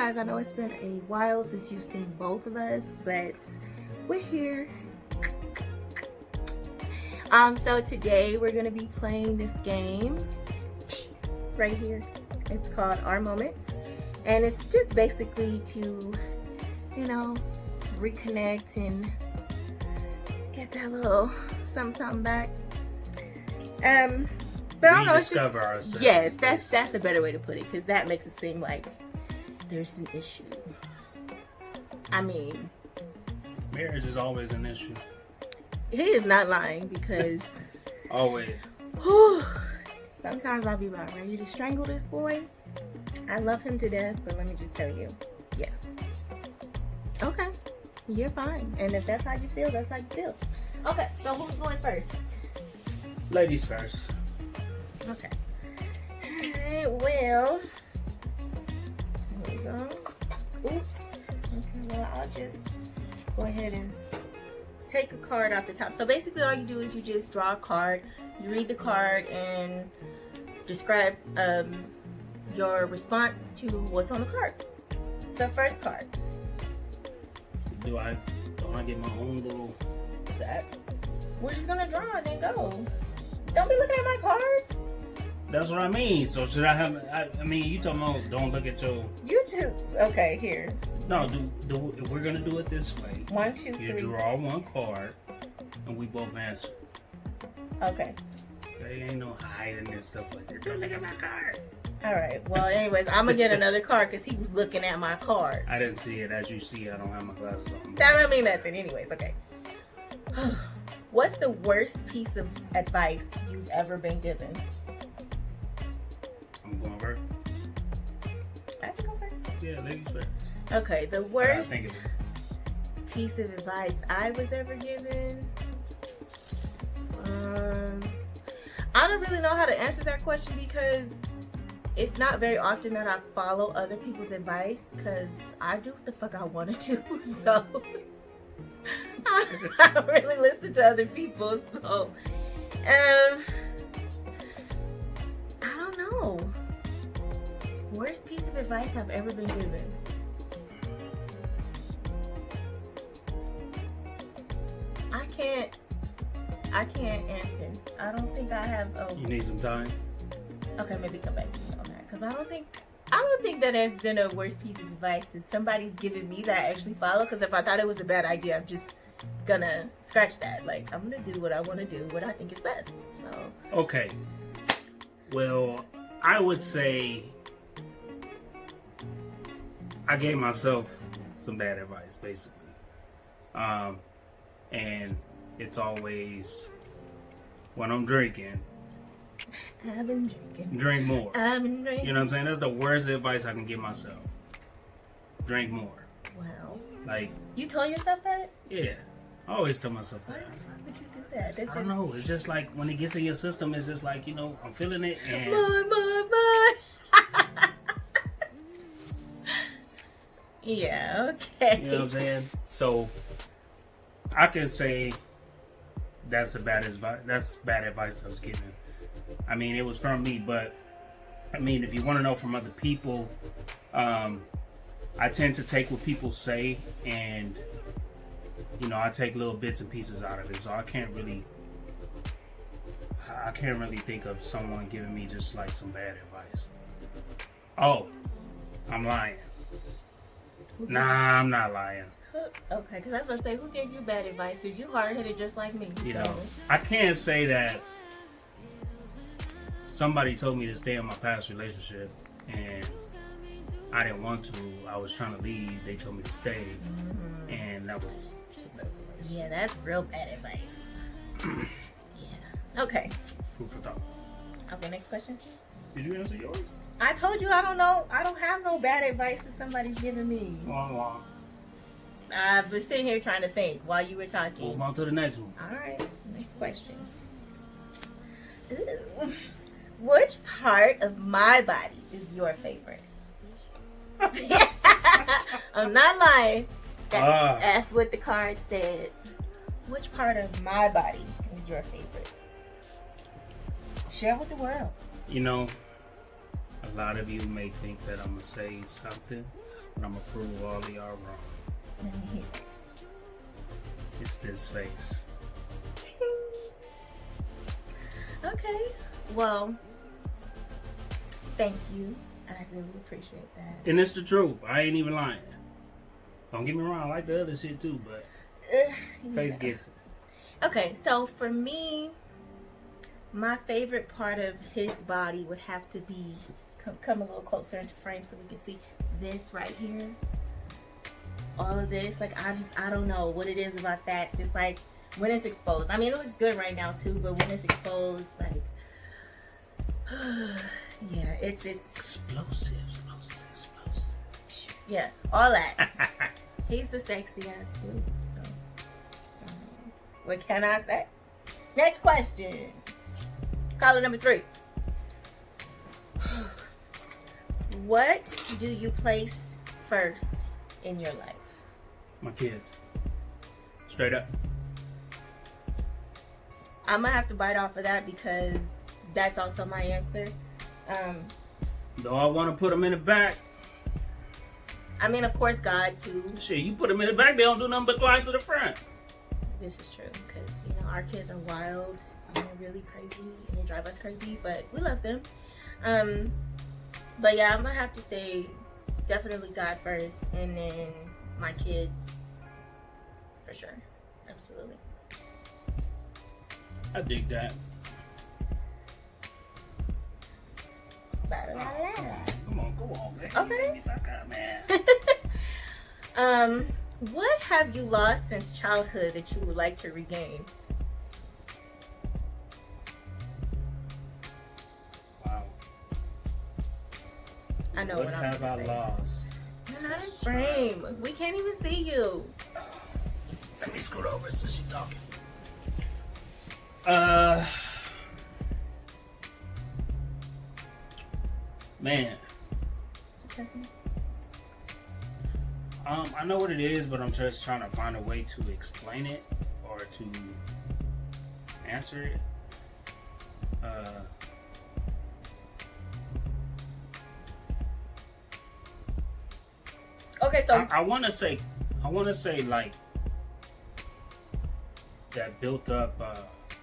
guys, I know it's been a while since you've seen both of us, but we're here. So today we're gonna be playing this game right here. It's called Our Moments, and it's just basically to, you know, reconnect and get that little something back. But I don't know. It's just, ourselves. Yes, that's a better way to put it, because that makes it seem like there's an issue. I mean, marriage is always an issue. He is not lying, because always. Whew, sometimes I'll be about ready to strangle this boy. I love him to death, but let me just tell you, yes. Okay, you're fine. And if that's how you feel, that's how you feel. Okay, so who's going first? Ladies first. Okay. Alright, well, here we go. Oops. Okay, well, I'll just go ahead and take a card off the top. So basically all you do is you just draw a card, you read the card, and describe your response to what's on the card. So first card. Don't I get my own little stack? We're just gonna draw and then go. Don't be looking at my cards. That's what I mean. So should I have? I mean, you talking about don't look at your. You just okay here. No, we're gonna do it this way. 1, 2, 3. You draw one card, and we both answer. Okay. There ain't no hiding and stuff like that. Don't look at my card. All right. Well, anyways, I'm gonna get another card because he was looking at my card. I didn't see it. As you see, I don't have my glasses on. That don't mean nothing. Anyways, okay. What's the worst piece of advice you've ever been given? I'm going first. I can go first. Yeah, ladies first. Okay, the worst piece of advice I was ever given. I don't really know how to answer that question, because it's not very often that I follow other people's advice, because I do what the fuck I want to do. So I don't really listen to other people. So I don't know. Worst piece of advice I've ever been given. I can't answer. I don't think I have. You need some time. Okay, maybe come back to me on that, because I don't think that there's been a worst piece of advice that somebody's given me that I actually follow. Because if I thought it was a bad idea, I'm just gonna scratch that. Like, I'm gonna do what I want to do, what I think is best. So. Okay. Well, I would say I gave myself some bad advice, basically. And it's always when I'm drinking. I've been drinking. Drink more. I've been drinking. You know what I'm saying? That's the worst advice I can give myself. Drink more. Wow. Like. You told yourself that? Yeah. I always tell myself that. Why the fuck would you do that? I don't know. It's just like when it gets in your system, it's just like, you know, I'm feeling it. And more. Yeah, okay. You know what I'm saying? So I can say that's bad advice I was given. I mean, it was from me, but I mean, if you want to know from other people, I tend to take what people say, and you know, I take little bits and pieces out of it. So I can't really think of someone giving me just like some bad advice. Oh, I'm lying. Nah, I'm not lying. Okay, because I was going to say, who gave you bad advice? Because you hard-headed just like me. You know, I can't say that somebody told me to stay in my past relationship and I didn't want to. I was trying to leave. They told me to stay. Mm-hmm. And that was some bad advice. Yeah, that's real bad advice. Yeah. Okay. Food for thought. Okay, next question. Did you answer yours? I told you I don't know. I don't have no bad advice that somebody's giving me. Long. I was sitting here trying to think while you were talking. Move on to the next one. All right, next question. Ooh. Which part of my body is your favorite? I'm not lying. That's what the card said. Which part of my body is your favorite? Share with the world. You know, a lot of you may think that I'm going to say something And I'm gonna prove all of y'all wrong. Let me hear it. It's this face. Okay. Well, thank you. I really appreciate that. And it's the truth. I ain't even lying. Don't get me wrong. I like the other shit too, but face gets it. Okay, so for me, my favorite part of his body would have to be come a little closer into frame so we can see this right here. All of this, like I don't know what it is about that. Just like when it's exposed. I mean, it looks good right now too, but when it's exposed, like yeah, it's explosive. Yeah, all that. He's the sexy ass dude. So, what can I say? Next question. Caller number 3. What do you place first in your life? My kids. Straight up. I'm gonna have to bite off of that because that's also my answer. Though I want to put them in the back. I mean, of course, God too. Shit, you put them in the back, they don't do nothing but climb to the front. This is true because our kids are wild and they're really crazy and they drive us crazy, but we love them. But yeah, I'm gonna have to say definitely God first, and then my kids for sure, absolutely. I dig that. Come on, go on, man. Okay. Man. What have you lost since childhood that you would like to regain? Wow. I know what what I'm have I gonna say. lost? You're not in frame. We can't even see you. Let me scoot over so she's talking. Man. I know what it is, but I'm just trying to find a way to explain it or to answer it. Okay, so I want to say like that built up.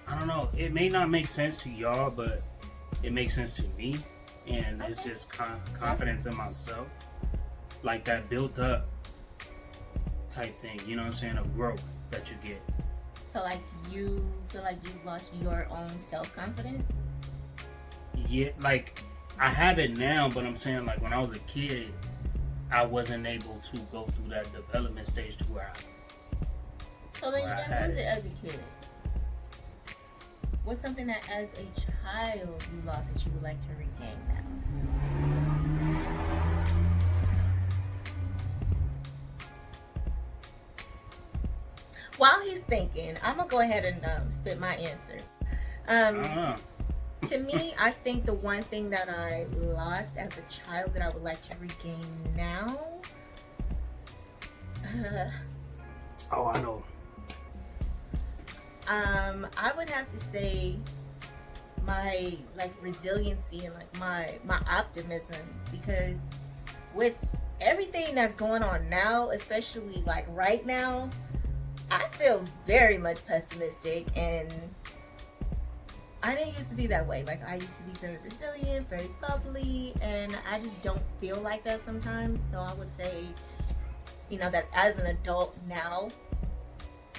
I don't know. It may not make sense to y'all, but it makes sense to me, and it's just confidence in myself, like that built up type thing. You know what I'm saying? Of growth that you get. So like you feel like you've lost your own self-confidence? Yeah, like I have it now, but I'm saying like when I was a kid, I wasn't able to go through that development stage to where So then you didn't lose it as a kid. What's something that as a child you lost that you would like to regain now? While he's thinking, I'm gonna go ahead and spit my answer. To me, I think the one thing that I lost as a child that I would like to regain now. oh, I know. I would have to say my resiliency and my optimism, because with everything that's going on now, especially right now, I feel very much pessimistic, and I didn't used to be that way. I used to be very resilient, very bubbly, and I just don't feel like that sometimes. So I would say, that as an adult now,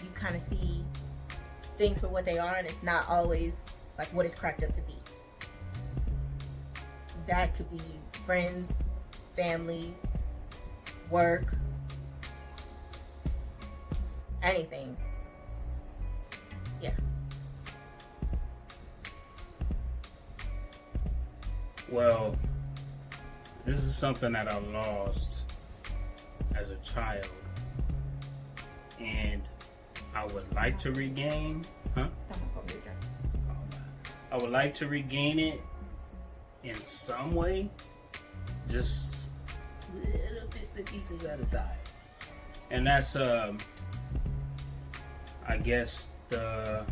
you kind of see things for what they are, and it's not always what it's cracked up to be. That could be friends, family, work, anything. Yeah. Well, this is something that I lost as a child, and I would like to regain. I would like to regain it in some way, just little bits and pieces at a time. And that's, I guess, the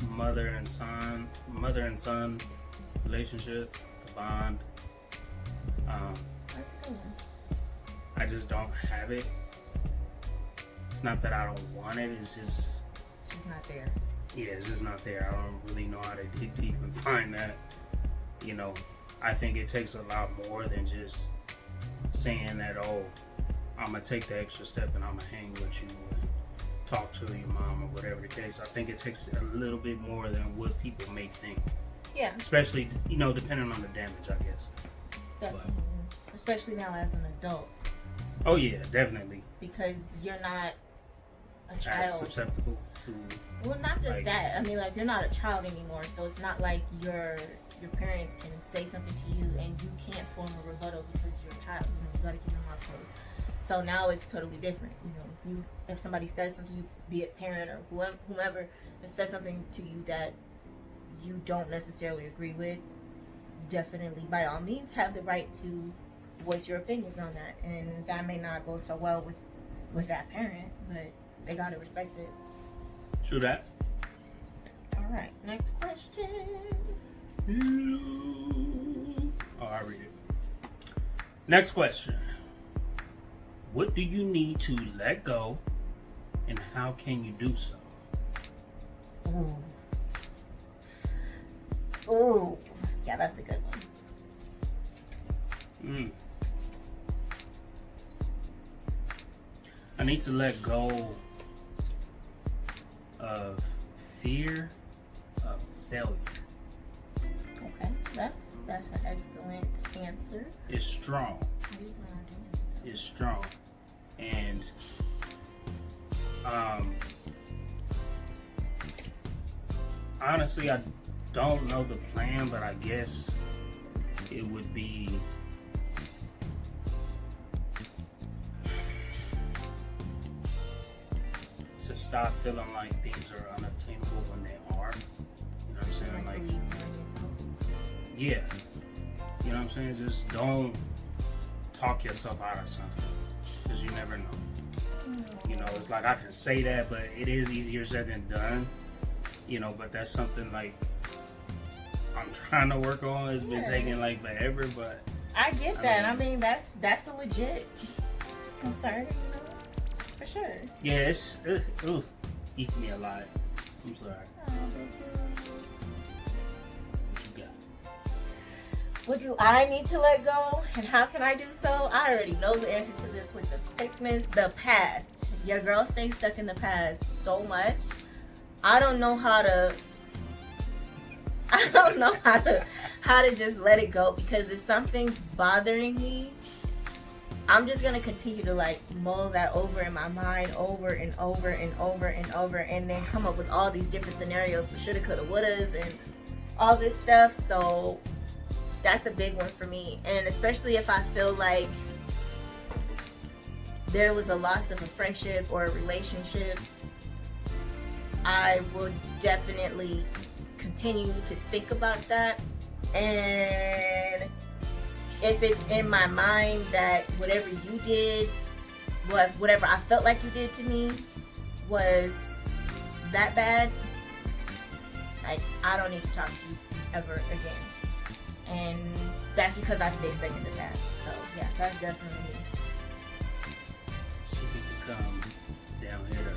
mother and son relationship, the bond. That's I just don't have it. It's not that I don't want it. It's just not there. Yeah, it's just not there. I don't really know how to dig deep and find that. You know, I think it takes a lot more than just saying that, oh, I'm going to take the extra step and I'm going to hang with you and talk to your mom or whatever the case. I think it takes a little bit more than what people may think. Yeah. Especially, you know, depending on the damage, I guess. Definitely. But, especially now as an adult. Oh, yeah, definitely. Because you're not a child. As susceptible to... Well, not just like, that. I mean, like, you're not a child anymore, so it's not like your parents can say something to you and you can't form a rebuttal because you're a child. You know, you gotta keep your mouth closed. So now it's totally different. You know, if somebody says something to you, be it parent or whomever, that says something to you that you don't necessarily agree with, you definitely, by all means, have the right to voice your opinions on that. And that may not go so well with that parent, but they gotta respect it. True that. All right, next question. Oh, I read it. Next question. What do you need to let go, and how can you do so? Ooh. Yeah, that's a good one. I need to let go of fear of failure. Okay, that's an excellent answer. It's strong. How do you plan on doing it? It's strong. And honestly, I don't know the plan, but I guess it would be to stop feeling like things are unattainable when they are. You know what I'm saying? Like, yeah. You know what I'm saying? Just don't talk yourself out of something, because you never know. You know, it's like I can say that, but it is easier said than done. You know, but that's something like I'm trying to work on. It's been taking like forever, but I get that. I mean, that's a legit concern, you know, for sure. Yeah, it's eats me a lot. I'm sorry. What you got? What do I need to let go, and how can I do so? I already know the answer to this with the quickness. The past. Your girl stays stuck in the past so much. I don't know how to just let it go, because if something's bothering me, I'm just gonna continue to like mull that over in my mind over and over and over and over, and then come up with all these different scenarios for shoulda, coulda, wouldas, and all this stuff. So that's a big one for me, and especially if I feel like there was a loss of a friendship or a relationship, I will definitely continue to think about that. And if it's in my mind that whatever you did, whatever I felt like you did to me was that bad, like, I don't need to talk to you ever again. And that's because I stay stuck in the past. So yeah, that's definitely me. She can come down here to her.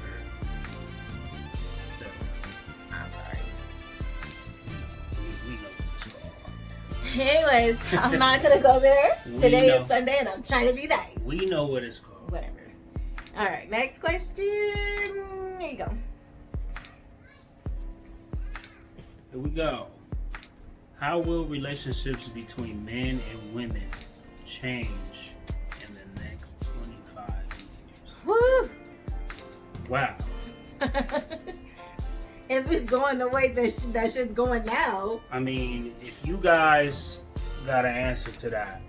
I'm sorry. We know what's going on. Anyways, I'm not gonna go there. Today is Sunday and I'm trying to be nice. We know what it's called. Whatever. Alright, next question. There you go. Here we go. How will relationships between men and women change in the next 25 years? Woo! Wow. If it's going the way that shit's going now. I mean, if you guys got an answer to that,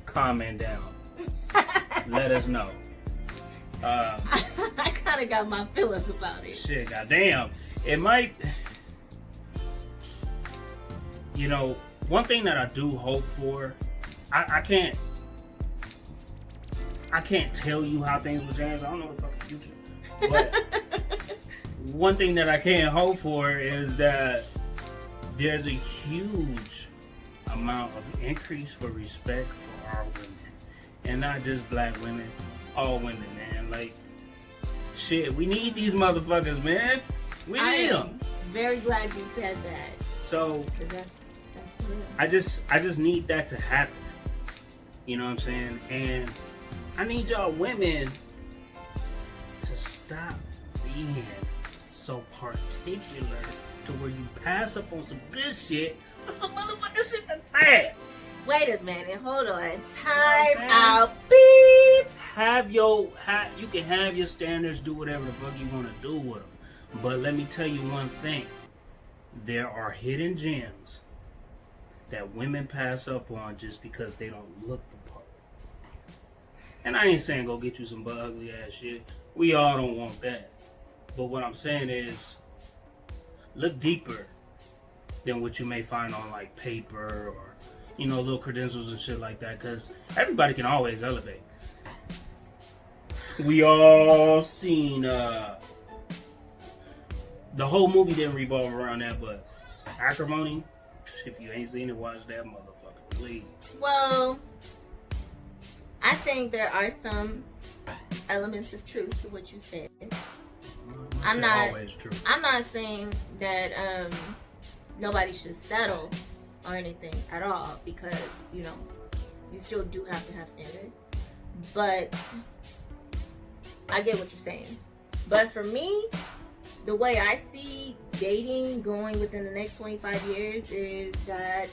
comment down. Let us know. I kind of got my feelings about it. Shit, goddamn. It might... You know, one thing that I do hope for, I can't tell you how things will change. I don't know the fucking future. But one thing that I can hope for is that there's a huge amount of increase for respect for our women and not just black women, all women, man. Like, shit, we need these motherfuckers, man. We need them. Very glad you said that. So That's real. I just need that to happen. You know what I'm saying? And I need y'all women to stop being so particular to where you pass up on some good shit for some motherfucking shit that's bad. Wait a minute, hold on. Time out. Beep. You can have your standards, do whatever the fuck you want to do with them. But let me tell you one thing. There are hidden gems that women pass up on just because they don't look the part. And I ain't saying go get you some ugly ass shit. We all don't want that. But what I'm saying is, look deeper than what you may find on like paper or, you know, little credentials and shit like that. Because everybody can always elevate. We all seen the whole movie didn't revolve around that, but Acrimony, if you ain't seen it, watch that motherfucker, please. Well, I think there are some elements of truth to what you said. I'm not always true. I'm not saying that nobody should settle or anything at all, because, you know, you still do have to have standards. But I get what you're saying. But for me, the way I see dating going within the next 25 years is that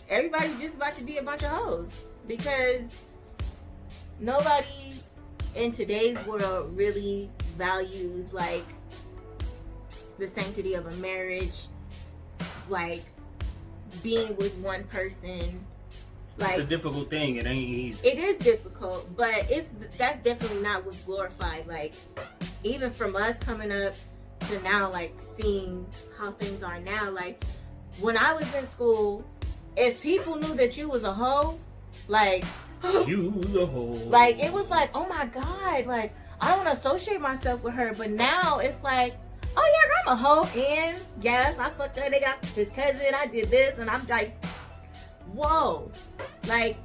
everybody's just about to be a bunch of hoes, because nobody in today's world really values like the sanctity of a marriage, like being with one person. Like, it's a difficult thing. It ain't easy. It is difficult, but that's definitely not what's glorified. Like, even from us coming up to now, like seeing how things are now. Like, when I was in school, if people knew that you was a hoe, like you was a hoe. Like, it was like, oh my god, like I don't want to associate myself with her. But now it's like, oh yeah, I'm a hoe, and yes, I fucked her. They got this cousin. I did this, and I'm like, whoa, like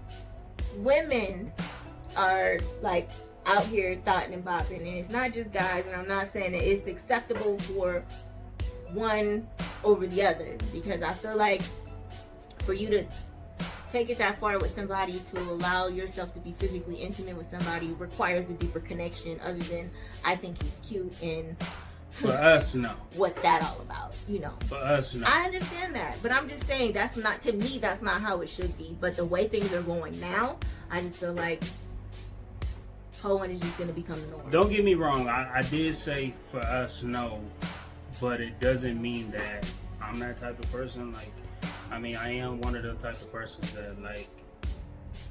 women are like out here thotting and bopping, and it's not just guys. And I'm not saying that it's acceptable for one over the other, because I feel like for you to take it that far with somebody, to allow yourself to be physically intimate with somebody, requires a deeper connection other than I think he's cute and for us, no. What's that all about? You know. For us, no. I understand that, but I'm just saying that's not, to me, that's not how it should be. But the way things are going now, I just feel like hoeing is just going to become the norm. Don't get me wrong. I did say for us, no, but it doesn't mean that I'm that type of person. Like, I mean, I am one of the type of persons that, like,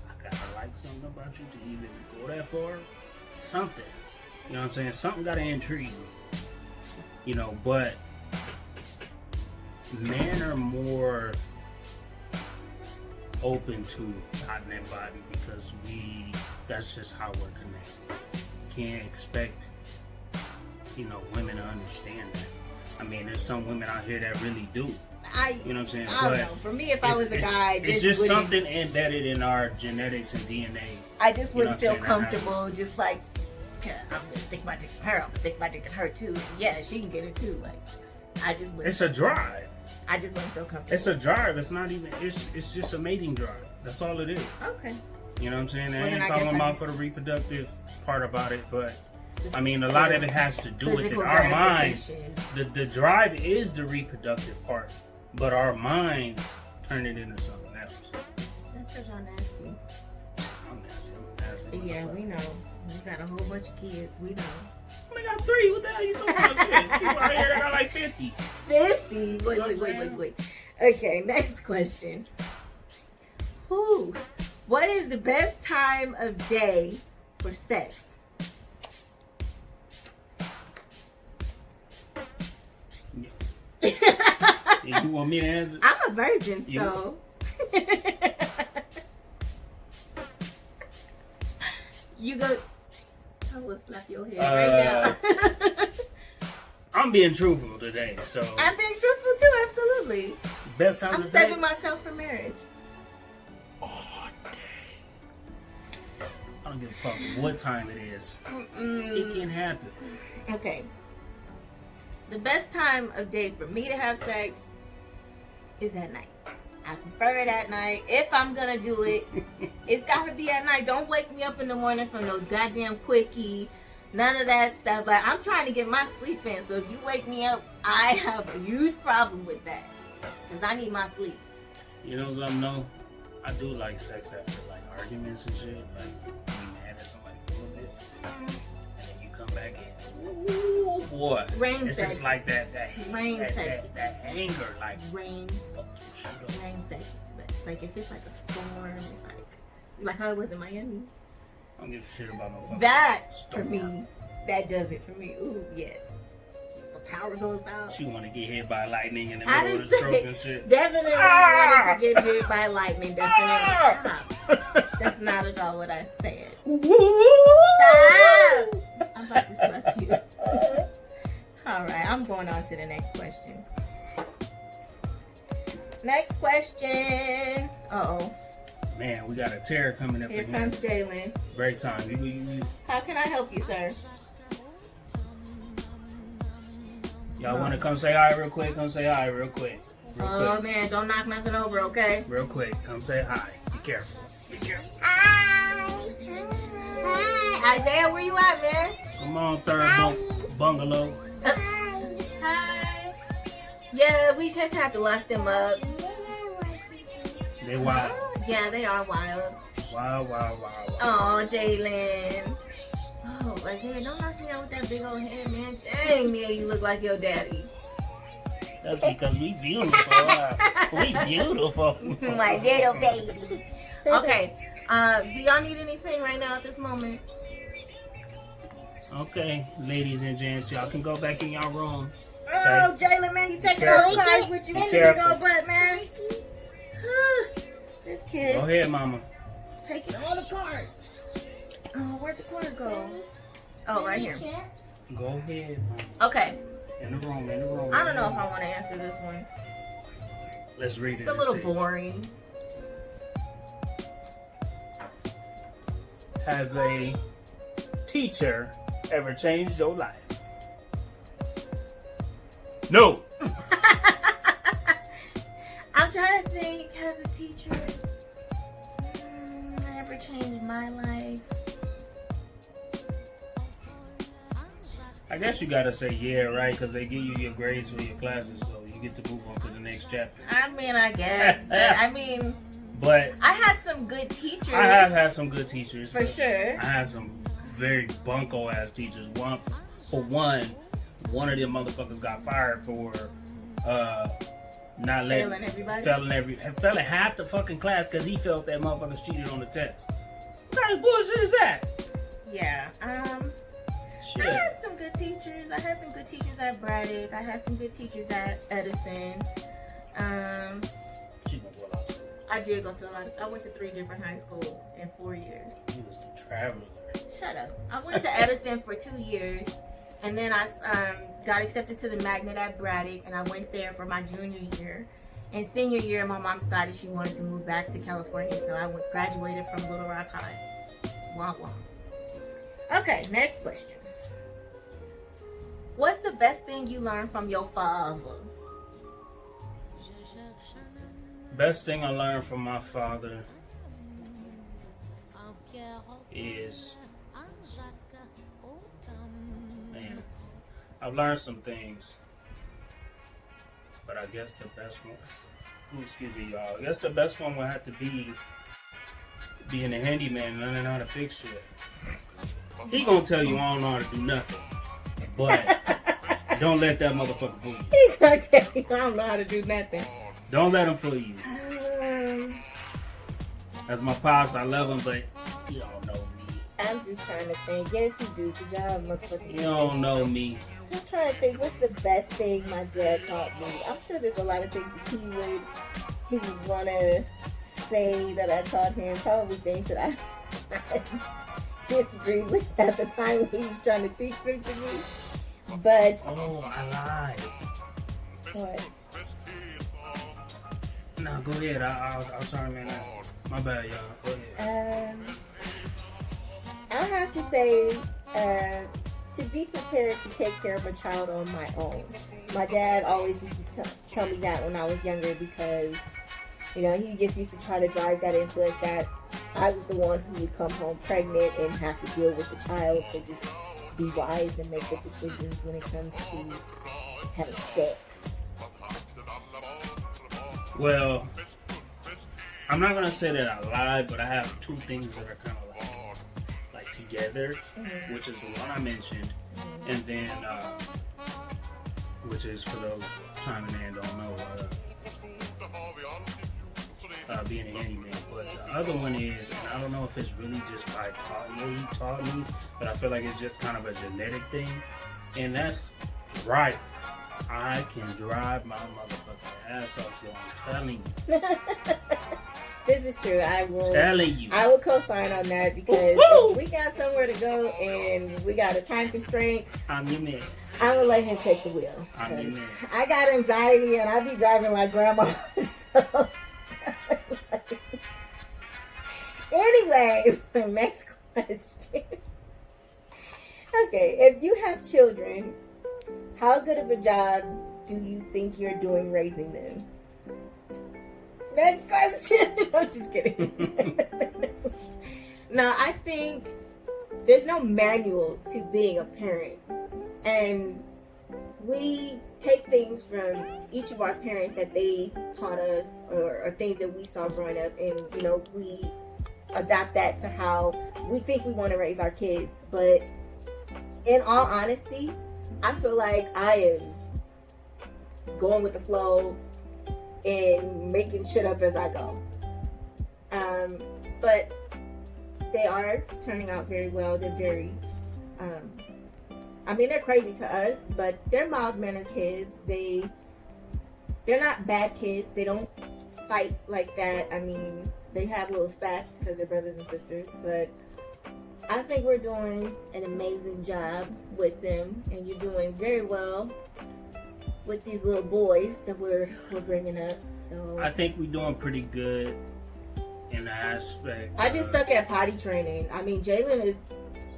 I gotta like something about you to even go that far. Something. You know what I'm saying? Something gotta intrigue me. You know, but men are more open to cotton and body because that's just how we're connected. Can't expect, you know, women to understand that. I mean, there's some women out here that really do. You know what I'm saying? I don't know. For me, if I was a guy, it's just something embedded in our genetics and DNA. I just wouldn't feel comfortable just like, I'm gonna stick my dick in her, I'm gonna stick my dick in her too. Yeah, she can get it too. Like, I just wouldn't. It's a drive. I just wouldn't feel comfortable. It's a drive. It's not even. It's just a mating drive. That's all it is. Okay. You know what I'm saying? I ain't talking about for the reproductive part about it, but I mean, a lot of it has to do with it. Our minds, the drive is the reproductive part, but our minds turn it into something else. That's because y'all nasty. I'm nasty. Yeah, we know. We got a whole bunch of kids. We know. I only got 3. What the hell you talking about? Shit, people out here that got like 50. 50? Wait. Okay, next question. What is the best time of day for sex? You want me to answer? I'm a virgin, so. You go. I will slap your head right now. I'm being truthful today, so. I'm being truthful too, absolutely. Best time I'm to saving myself for marriage. All day. don't give a fuck what time it is. It can happen. Okay. The best time of day for me to have sex is at night. I prefer it at night. If I'm gonna do it, it's gotta be at night. Don't wake me up in the morning from no goddamn quickie. None of that stuff. Like, I'm trying to get my sleep in. So if you wake me up, I have a huge problem with that. Because I need my sleep. You know something though? I do like sex after like arguments and shit. Like, you mad at somebody for a little bit. And then you come back and, ooh, boy. Rain it's sex. just like that Rain sex. that anger. Like, Rain. fuck you, shit up. Rain sex is the best. Like, if it's like a storm, it's like how it was in Miami. I don't give a shit about no fucking That, storm. for me, that does it for me. Ooh, yeah. The power goes out. She want to get hit by lightning in the I middle of didn't the stroke say and shit. definitely wanted to get hit by lightning. Definitely stop. That's not at all what I said. Stop! I'm about to slap you. Alright, I'm going on to the next question. Next question. Uh-oh. Man, we got a tear coming up Here in comes Jalen. Great time. How can I help you, sir? Y'all want to come say hi real quick? Come say hi real quick. Oh man, don't knock nothing over, okay? Real quick. Come say hi. Be careful. Be careful. Hi. Hi. Isaiah, where you at, man? Come on, third bungalow. Hi. Yeah, we just have to lock them up. They wild. Yeah, they are wild. Wow. Oh, Jalen. Oh, Isaiah, don't knock me out with that big old head, man. Dang, Mia, you look like your daddy. That's because we beautiful. We beautiful. My little baby. Okay. Do y'all need anything right now at this moment? Okay, ladies and gents, y'all can go back in y'all room. Oh, Jalen, man, you taking all the cards with you in your big old butt, man. This kid. Go ahead, mama. Taking all the cards. Oh, where'd the card go? Oh, right here. Go ahead, mama. Okay. In the room. I don't know if I want to answer this one. Let's read it. It's a little boring. Has a teacher ever changed your life? No. I'm trying to think. Has a teacher ever changed my life? I guess you gotta say yeah, right? Because they give you your grades for your classes, so you get to move on to the next chapter. I mean, I guess. But I had some good teachers. I have had some good teachers. For sure. I had some very bunko ass teachers. One of them motherfuckers got fired for not letting Failing everybody? failing half the fucking class because he felt that motherfuckers cheated on the test. What kind of bullshit is that? Yeah. Shit. I had some good teachers. I had some good teachers at Braddock. I had some good teachers at Edison. She went to a lot of schools. I did go to a lot of. I went to 3 different high schools in 4 years. He was the traveler. Shut up. I went to Edison for 2 years, and then I got accepted to the magnet at Braddock, and I went there for my junior year. And senior year, my mom decided she wanted to move back to California, so I graduated from Little Rock High. Wah wah. Okay, next question. What's the best thing you learned from your father? Best thing I learned from my father is, man, I've learned some things, but I guess the best one, excuse me, y'all. I guess the best one would have to be being a handyman, learning how to fix shit. He gonna tell you I don't know how to do nothing, but don't let that motherfucker fool you. He's gonna tell you I don't know how to do nothing. Don't let him fool you. That's my pops. I love him, but you don't know me. I'm just trying to think. Yes, you do, because y'all motherfucking. You don't know me. I'm trying to think. What's the best thing my dad taught me? I'm sure there's a lot of things that he would want to say that I taught him. Probably things that I disagreed with at the time when he was trying to teach them to me. But Oh, I lied. what? No, go ahead. I'm sorry, man. My bad, y'all. Go ahead. I have to say, to be prepared to take care of a child on my own. My dad always used to tell me that when I was younger because, you know, he just used to try to drive that into us that I was the one who would come home pregnant and have to deal with the child. So just be wise and make good decisions when it comes to having sex. Well, I'm not gonna say that I lied, but I have two things that are kind of like together, which is the one I mentioned, and then which is for those chiming in don't know, being a handyman. But the other one is, and I don't know if it's really just by he taught me, but I feel like it's just kind of a genetic thing, and that's driving. I can drive my motherfucking ass off, so I'm telling you. This is true. I will. Telling you. I will co-sign on that because if we got somewhere to go and we got a time constraint, I'm your man. I will let him take the wheel. I'm your man. I got anxiety and I be driving like grandma. So. Anyway, the next question. Okay, if you have children, how good of a job do you think you're doing raising them? Next question. I'm just kidding. No, I think there's no manual to being a parent. And we take things from each of our parents that they taught us or things that we saw growing up, and, you know, we adapt that to how we think we want to raise our kids. But in all honesty, I feel like I am going with the flow and making shit up as I go. But they are turning out very well. They're very, I mean, they're crazy to us, but they're mild-mannered kids. They're not bad kids. They don't fight like that. I mean, they have little spats because they're brothers and sisters, but I think we're doing an amazing job with them, and you're doing very well with these little boys that we're bringing up. So I think we're doing pretty good in the aspect. I just suck at potty training. I mean, Jalen is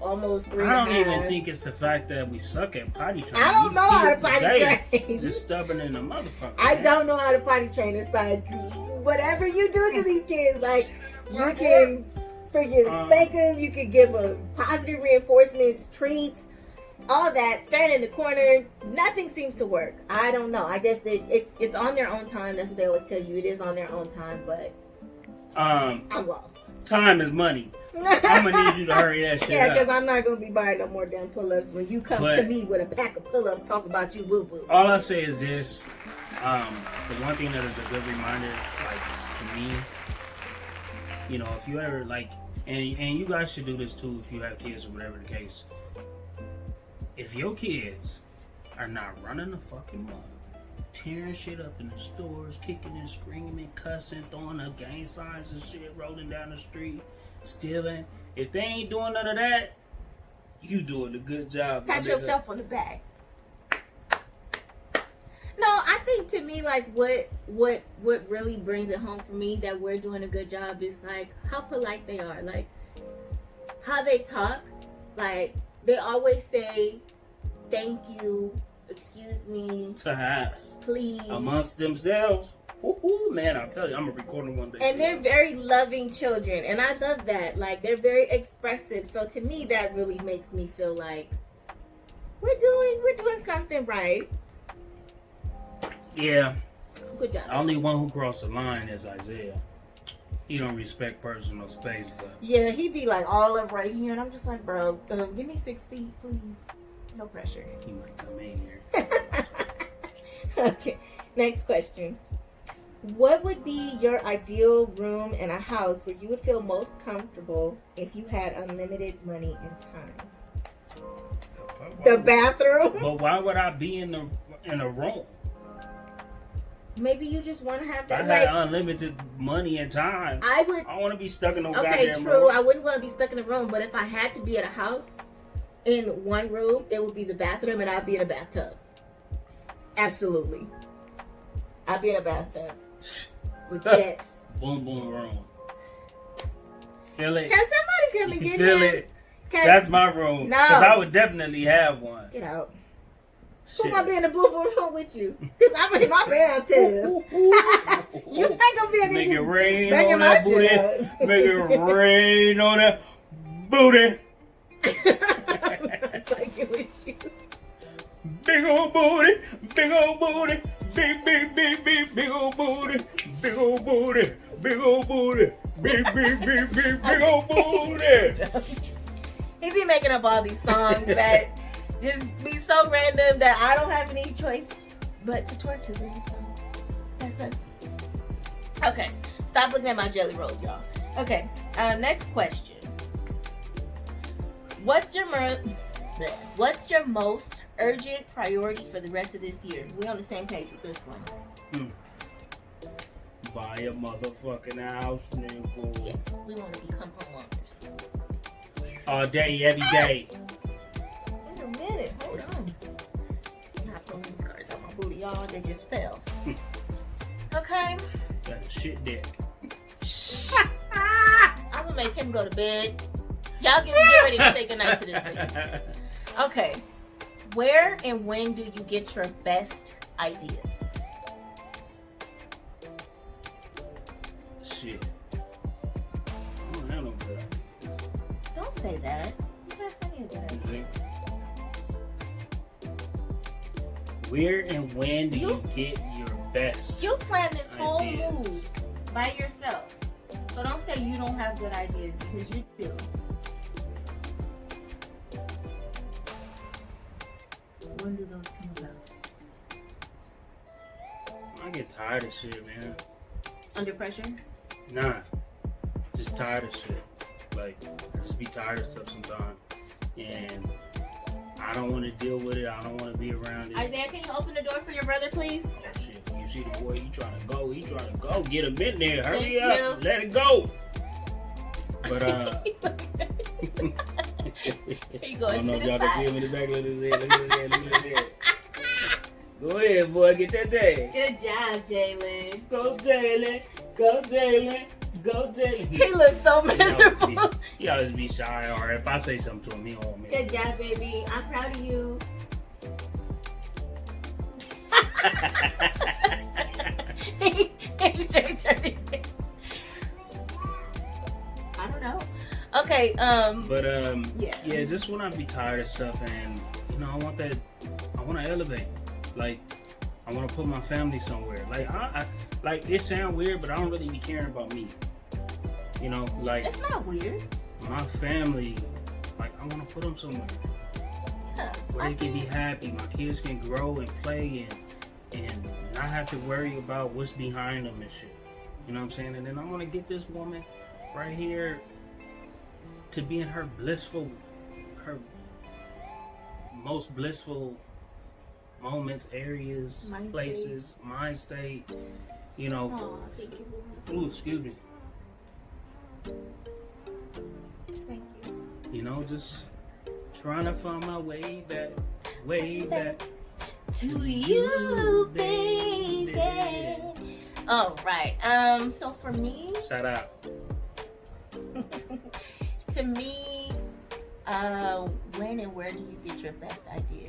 almost 3 and a half. I don't even think it's the fact that we suck at potty training. I don't know how to potty train. Just stubborn in the motherfucker. I don't know how to potty train. It's like whatever you do to these kids, like you can freaking spank them, you can give them positive reinforcements, treats, all that. Stand in the corner. Nothing seems to work. I don't know. I guess it's on their own time. That's what they always tell you. It is on their own time, but I'm lost. Time is money. I'm gonna need you to hurry that shit up. Yeah, because I'm not gonna be buying no more damn pull-ups when you come to me with a pack of pull-ups talk about you boo-boo. All I say is this: the one thing that is a good reminder, like to me, you know, if you ever like, and you guys should do this too if you have kids or whatever the case. If your kids are not running the fucking mud, tearing shit up in the stores, kicking and screaming, cussing, throwing up gang signs and shit, rolling down the street, stealing. If they ain't doing none of that, you doing a good job. Pat yourself on the back. No, I think to me, like what really brings it home for me that we're doing a good job is like how polite they are, like how they talk. Like they always say, "Thank you." Excuse me. To us. Please. Amongst themselves. Ooh, man, I'll tell you, I'm a recorder one day. And they're very loving children. And I love that. Like, they're very expressive. So to me, that really makes me feel like we're doing something right. Yeah. Good job. The only one who crossed the line is Isaiah. He don't respect personal space, but yeah, he be like all up right here. And I'm just like, bro, give me 6 feet, please. No pressure. He might come in here. Okay, next question. What would be your ideal room in a house where you would feel most comfortable if you had unlimited money and time? The bathroom? But why would I be in a room? Maybe you just want to have that. I had unlimited money and time. I want to be stuck in no goddamn room. Okay, true. I wouldn't want to be stuck in a room, but if I had to be at a house in one room, it would be the bathroom, and I'd be in a bathtub. Absolutely. I'd be in a bathtub with jets. Boom, boom, room. Feel it. Can somebody come and get Feel him? it. That's my room. No. Because I would definitely have one. Get out. Shit. Who might be in the boo-boo room with you? Because I'm in my bathtub. You ain't gonna be in Make it there. rain banging on my that booty. shit up. Make it rain on that booty. I'm fucking with you. Big old booty. Big old booty. Big old booty. Big old booty. Big old booty. Big old booty. He be making up all these songs that just be so random that I don't have any choice but to twerk to them. So that's us. Okay, stop looking at my jelly rolls, y'all. Okay, next question. What's your most urgent priority for the rest of this year? We on the same page with this one. Buy a motherfucking house, nigga. Yes, we want to become homeowners. All day, every day. In a minute, hold on. Not pulling these cards out my booty, y'all. They just fell. Okay. Got a shit dick. I'm gonna make him go to bed. Y'all get ready to say goodnight to this thing. Okay. Where and when do you get your best ideas? Shit. I don't have no good ideas. Don't say that. You got plenty of good ideas. Where and when do you get your best? You plan this whole ideas? move by yourself. So don't say you don't have good ideas because you do. When do those come about? I get tired of shit, man. Under pressure? Nah. Just tired of shit. Like, I just be tired of stuff sometimes. And I don't want to deal with it. I don't want to be around it. Isaiah, can you open the door for your brother, please? Oh, shit. You see the boy, he trying to go. He trying to go. Get him in there. Hurry Thank up. you. Let it go. But, He I going don't know to if the y'all can see pot. him in the back. Look at his head. Look at his head. Look at his head. Go ahead, boy. Get that thing. Good job, Jalen. Go, Jalen. Go, Jalen. Go, Jalen. He looks so miserable. He always be shy, or if I say something to him, he don't want me. Good job, baby. I'm proud of you. He straight turned his head. I don't know. Okay, But yeah, just when I be tired of stuff, and I want to elevate. Like, I want to put my family somewhere. Like, I like it sound weird, but I don't really be caring about me. Like it's not weird. my family. Like, I want to put them somewhere Yeah, where they can be happy. My kids can grow and play and not have to worry about what's behind them and shit. You know what I'm saying? And then I want to get this woman right here to be in her most blissful moments, areas, Mind places, mind state. Aw, thank you. Ooh, excuse me. Thank you. Just trying to find my way back to you, baby. All right. So for me, Shout out. to me, when and where do you get your best ideas?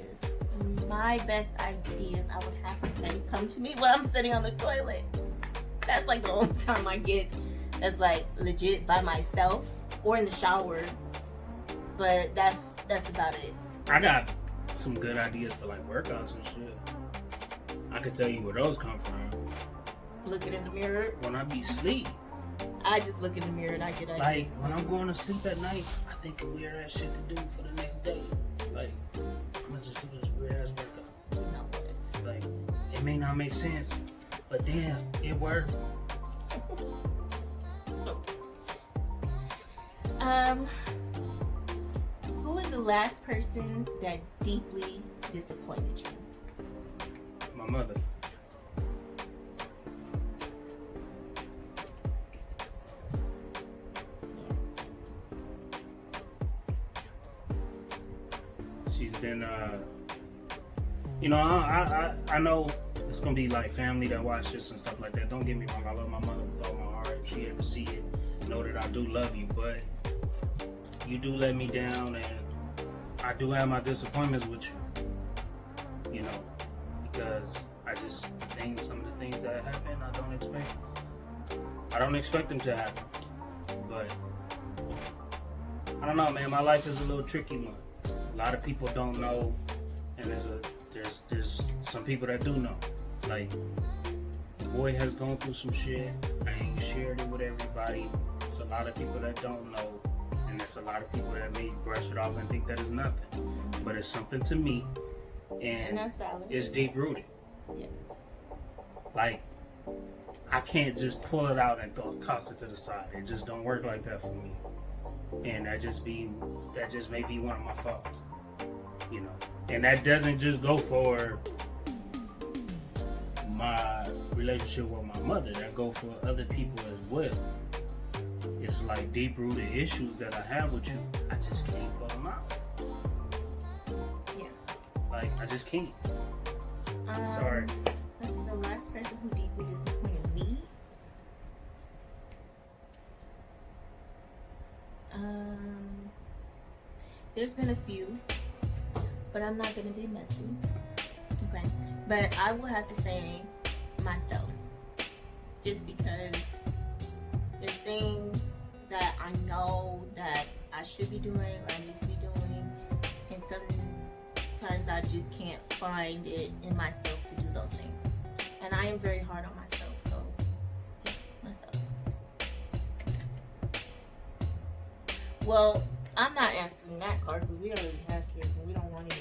My best ideas, I would have to say, come to me when I'm sitting on the toilet. That's like the only time I get that's like legit by myself, or in the shower. But that's about it. I got some good ideas for like workouts and shit. I could tell you where those come from. Looking in the mirror, When I be asleep, I just look in the mirror and I get ideas. like when I'm going to sleep at night, I think of weird ass shit to do for the next day. Like, I'm gonna just do this weird ass workout. You know what? Like, it may not make sense, but damn, it worked. Who is the last person that deeply disappointed you? My mother. She's been, I know it's gonna be like family that watch this and stuff like that. Don't get me wrong, I love my mother with all my heart. If she ever see it, know that I do love you. But you do let me down, and I do have my disappointments with you. You know, because some of the things that happen, I don't expect. I don't expect them to happen, but I don't know, man. My life is a little tricky one. A lot of people don't know, and there's some people that do know. Like, the boy has gone through some shit. I ain't shared it with everybody. It's a lot of people that don't know, and there's a lot of people that may brush it off and think that it's nothing, but it's something to me, and that's valid. It's deep rooted. Yeah. Like, I can't just pull it out and toss it to the side. It just don't work like that for me. And that just may be one of my faults. You know. And that doesn't just go for my relationship with my mother. That go for other people as well. It's like deep rooted issues that I have with you. I just can't pull them out. Yeah. Like, I just can't. Sorry. That's the last person who deeply disappointed me. There's been a few, but I'm not gonna be messy. Okay. But I will have to say myself. Just because there's things that I know that I should be doing or I need to be doing, and sometimes I just can't find it in myself to do those things. And I am very hard on myself, so yeah, myself. Well, I'm not answering that card because we already have kids and we don't want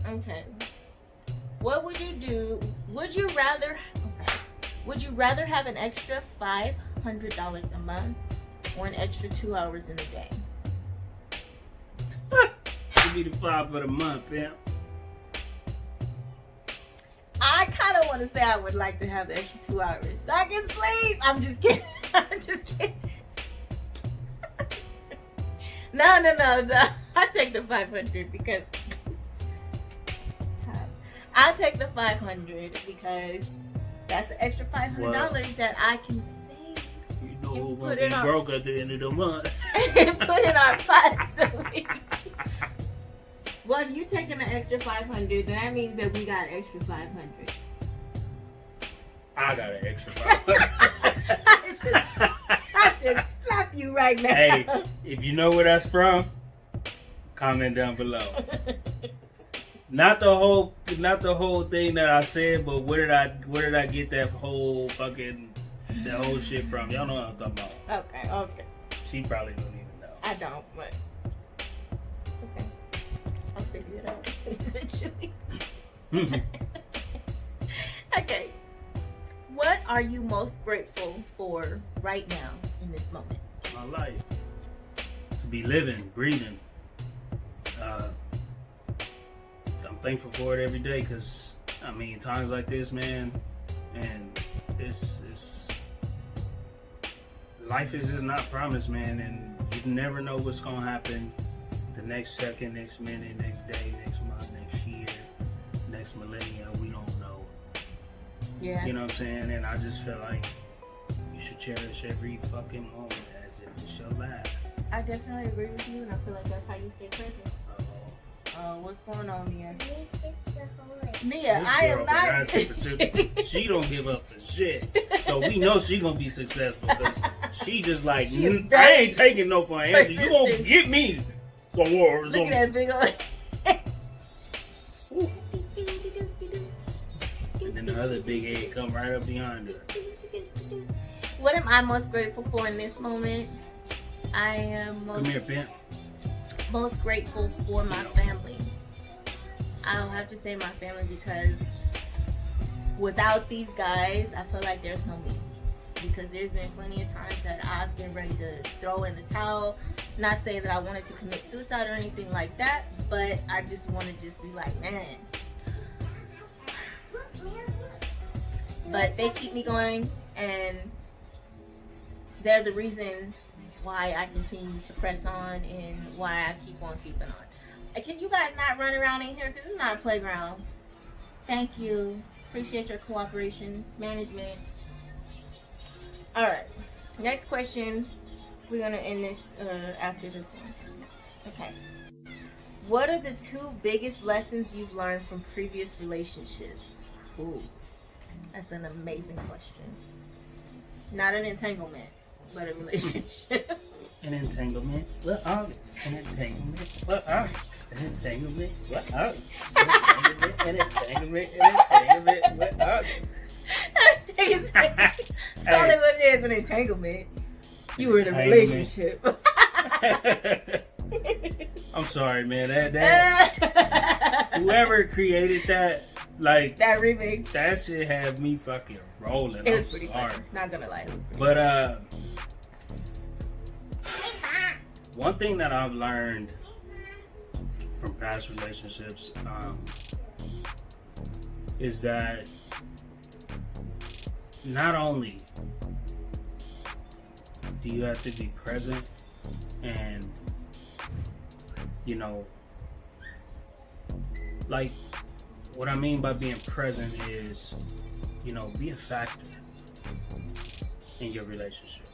any. Okay. What would you do? Would you rather have an extra $500 a month or an extra 2 hours in a day? Give me the 5 for the month, man. I kind of want to say I would like to have the extra 2 hours so I can sleep. I'm just kidding. I'm just kidding. No. I take the 500 because I'll take the 500 because that's an extra $500 that I can save. You know who will be broke at the end of the month. And put in our pots a week. Well, if you taking an extra 500, then that means that we got extra 500. I got an extra 500. I should slap you right now. Hey, if you know where that's from, comment down below. Not the whole thing that I said, but where did I get that whole shit from? Y'all know what I'm talking about. Okay. She probably don't even know. I don't, but it's okay. I'll figure it out eventually. Okay. What are you most grateful for right now in this moment? My life. To be living, breathing. I'm thankful for it every day because, I mean, times like this, man, and it's life is just not promised, man, and you never know what's going to happen the next second, next minute, next day, next month, next year, next millennia. We don't know. Yeah. You know what I'm saying? And I just feel like you should cherish every fucking moment as if it's your last. I definitely agree with you, and I feel like that's how you stay present. What's going on, Mia? Mia, I am not. She don't give up for shit. So we know she gonna be successful because she just like, I ain't taking no for an answer. You gonna get me some more. Look at that big old. And then the other big head come right up behind her. What am I most grateful for in this moment? I am Come here, Pimp. Most grateful for my family. I'll have to say my family because without these guys, I feel like there's no me. Because there's been plenty of times that I've been ready to throw in the towel. Not saying that I wanted to commit suicide or anything like that, but I just want to just be like, man. But they keep me going, and they're the reason why I continue to press on and why I keep on keeping on. Can you guys not run around in here? Because it's not a playground. Thank you. Appreciate your cooperation, management. All right. Next question. We're gonna end this after this one. Okay. What are the 2 biggest lessons you've learned from previous relationships? Ooh, that's an amazing question. Not an entanglement, but a relationship. An entanglement? What August? An entanglement? What August? An entanglement? What August? An entanglement? An entanglement? What August? Tell me what it is, an entanglement. You were in a relationship. I'm sorry, man. That whoever created that, like that remix, that shit had me fucking rolling. It was pretty funny. Not gonna lie. But one thing that I've learned from past relationships is that not only do you have to be present and, you know, like, what I mean by being present is, you know, be a factor in your relationship.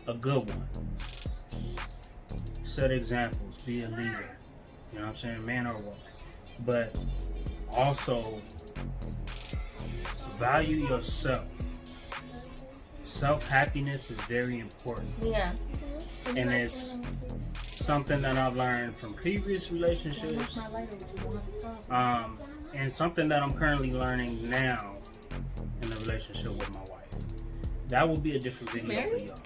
A good one. Set examples. Be a leader. You know what I'm saying? Man or woman. But also value yourself. Self-happiness is very important. Yeah. And it's something that I've learned from previous relationships. And something that I'm currently learning now in a relationship with my wife. That will be a different video for y'all.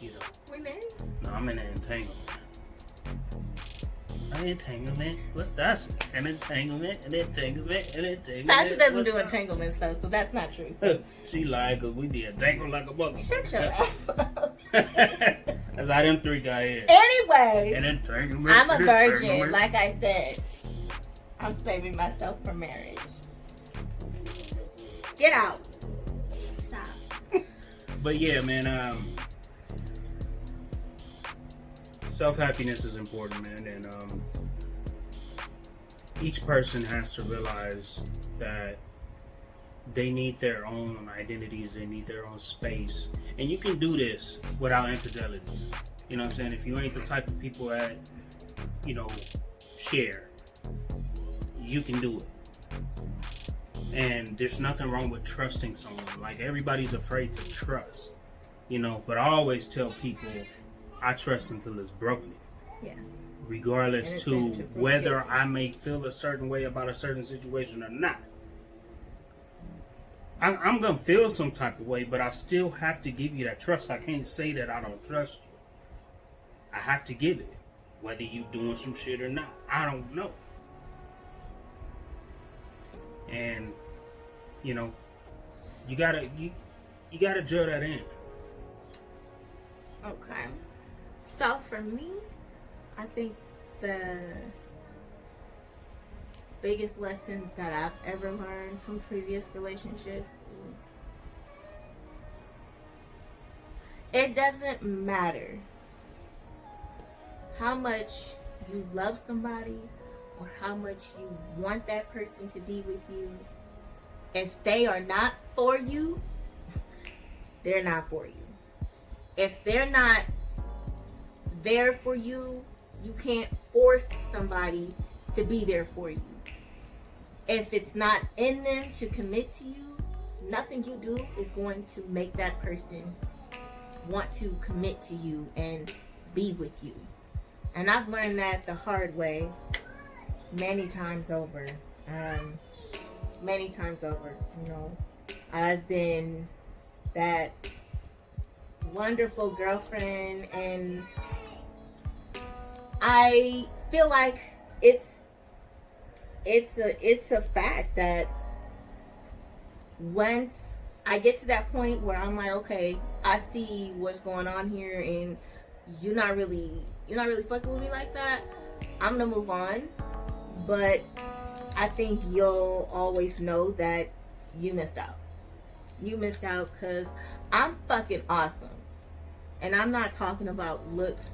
You know. We married? No, I'm in an entanglement. An entanglement? What's that? An entanglement? An entanglement? An entanglement? Tasha doesn't do entanglements though, so that's not true. She lied because we be entangled like a mother. Shut your ass up. That's how them 3 got here. Anyway, An entanglement. I'm a virgin, like I said. I'm saving myself for marriage. Get out. Stop. But yeah, man, self-happiness is important, man, and each person has to realize that they need their own identities, they need their own space, and you can do this without infidelities. You know what I'm saying? If you ain't the type of people that, you know, share, you can do it. And there's nothing wrong with trusting someone. Like, everybody's afraid to trust, you know, but I always tell people, I trust until it's broken. Yeah. Regardless to whether I may feel a certain way about a certain situation or not. I'm going to feel some type of way, but I still have to give you that trust. I can't say that I don't trust you. I have to give it. Whether you doing some shit or not. I don't know. And, you know, you gotta drill that in. Okay. So for me, I think the biggest lesson that I've ever learned from previous relationships is it doesn't matter how much you love somebody or how much you want that person to be with you. If they are not for you, they're not for you. If they're not there for you, you can't force somebody to be there for you. If it's not in them to commit to you, nothing you do is going to make that person want to commit to you and be with you. And I've learned that the hard way many times over. You know, I've been that wonderful girlfriend, and I feel like it's a fact that once I get to that point where I'm like, okay, I see what's going on here, and you're not really fucking with me like that, I'm gonna move on. But I think you'll always know that you missed out. You missed out because I'm fucking awesome. And I'm not talking about looks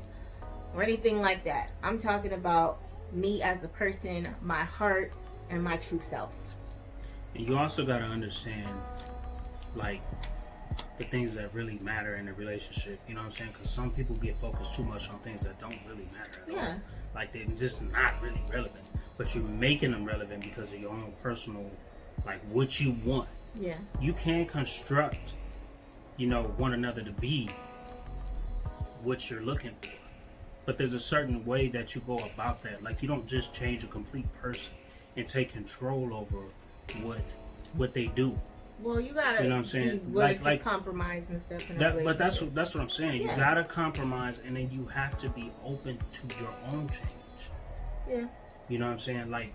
or anything like that. I'm talking about me as a person, my heart, and my true self. And you also got to understand, like, the things that really matter in a relationship. You know what I'm saying? Because some people get focused too much on things that don't really matter at all. Like they're just not really relevant. But you're making them relevant because of your own personal, like what you want. Yeah. You can't construct, one another to be what you're looking for. But there's a certain way that you go about that. Like you don't just change a complete person and take control over what they do. Well, you gotta what I'm saying? be willing to compromise and stuff. But that's what I'm saying. Yeah. You gotta compromise, and then you have to be open to your own change. Yeah. You know what I'm saying? Like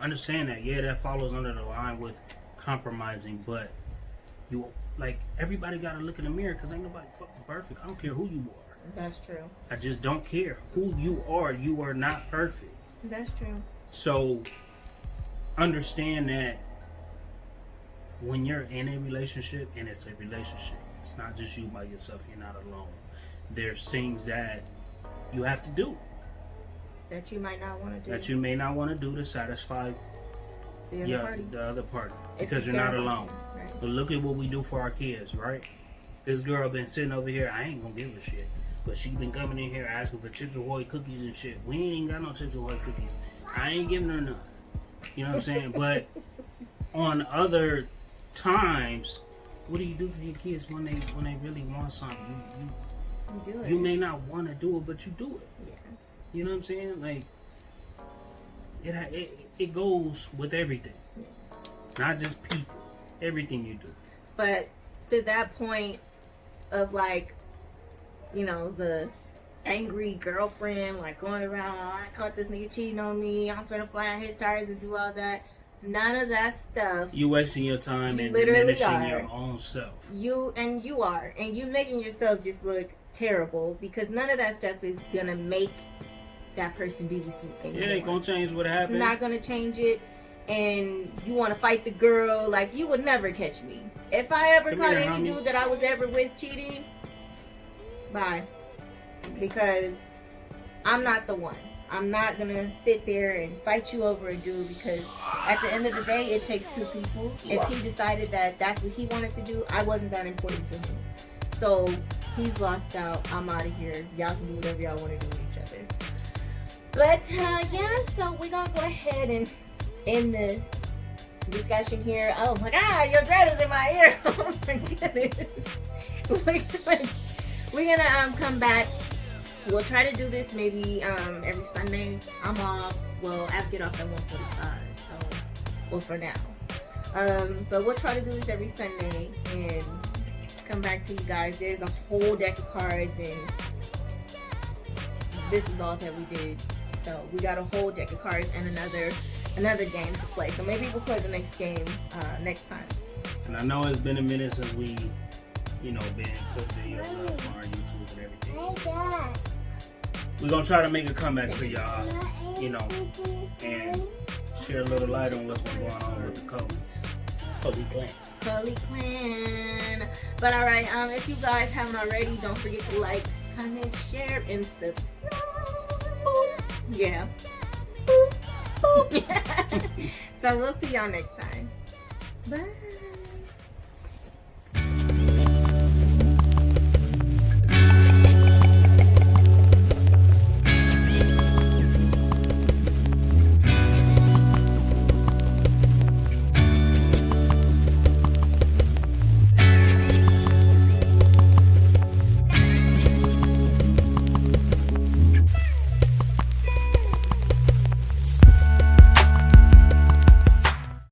understand that. Yeah, that follows under the line with compromising, but everybody gotta look in the mirror because ain't nobody fucking perfect. I don't care who you are. That's true. I just don't care who you are. You are not perfect. That's true. So understand that when you're in a relationship, and it's a relationship, it's not just you by yourself. You're not alone. There's things that you have to do that you might not want to do. That you may not want to do to satisfy the other party because you're not alone. Right. But look at what we do for our kids, right? This girl been sitting over here. I ain't gonna give a shit, but she been coming in here asking for Chips Ahoy cookies and shit. We ain't even got no Chips Ahoy cookies. I ain't giving her none. You know what I'm saying? But on other times, what do you do for your kids when they really want something? You do it. You may not want to do it, but you do it. Yeah. You know what I'm saying? Like it goes with everything, not just people. Everything you do. But to that point of the angry girlfriend, going around, I caught this nigga cheating on me, I'm finna fly on his tires and do all that. None of that stuff. You wasting your time and diminishing your own self. You are. And you making yourself just look terrible because none of that stuff is gonna make that person be with you anymore. It ain't gonna change what happened. It's not gonna change it. And you want to fight the girl, you would never catch me. If I ever caught any dude that I was ever with cheating, bye. Because I'm not the one. I'm not going to sit there and fight you over a dude because at the end of the day, it takes two people. If he decided that that's what he wanted to do, I wasn't that important to him. So he's lost out. I'm out of here. Y'all can do whatever y'all want to do with each other. But so we're going to go ahead and end the discussion here. Oh my God, your dread is in my ear. Oh my goodness. We're gonna come back. We'll try to do this maybe every Sunday. I'm off. Well, I get off at 1:45. So, for now. But we'll try to do this every Sunday and come back to you guys. There's a whole deck of cards, and this is all that we did. So we got a whole deck of cards and another game to play. So maybe we'll play the next game next time. And I know it's been a minute since we, been put videos up on our YouTube and everything. We're gonna try to make a comeback for y'all, and share a little light on what's been going on with the Coley clan. But alright, if you guys haven't already, don't forget to like, comment, share, and subscribe. Yeah. So we'll see y'all next time. Bye.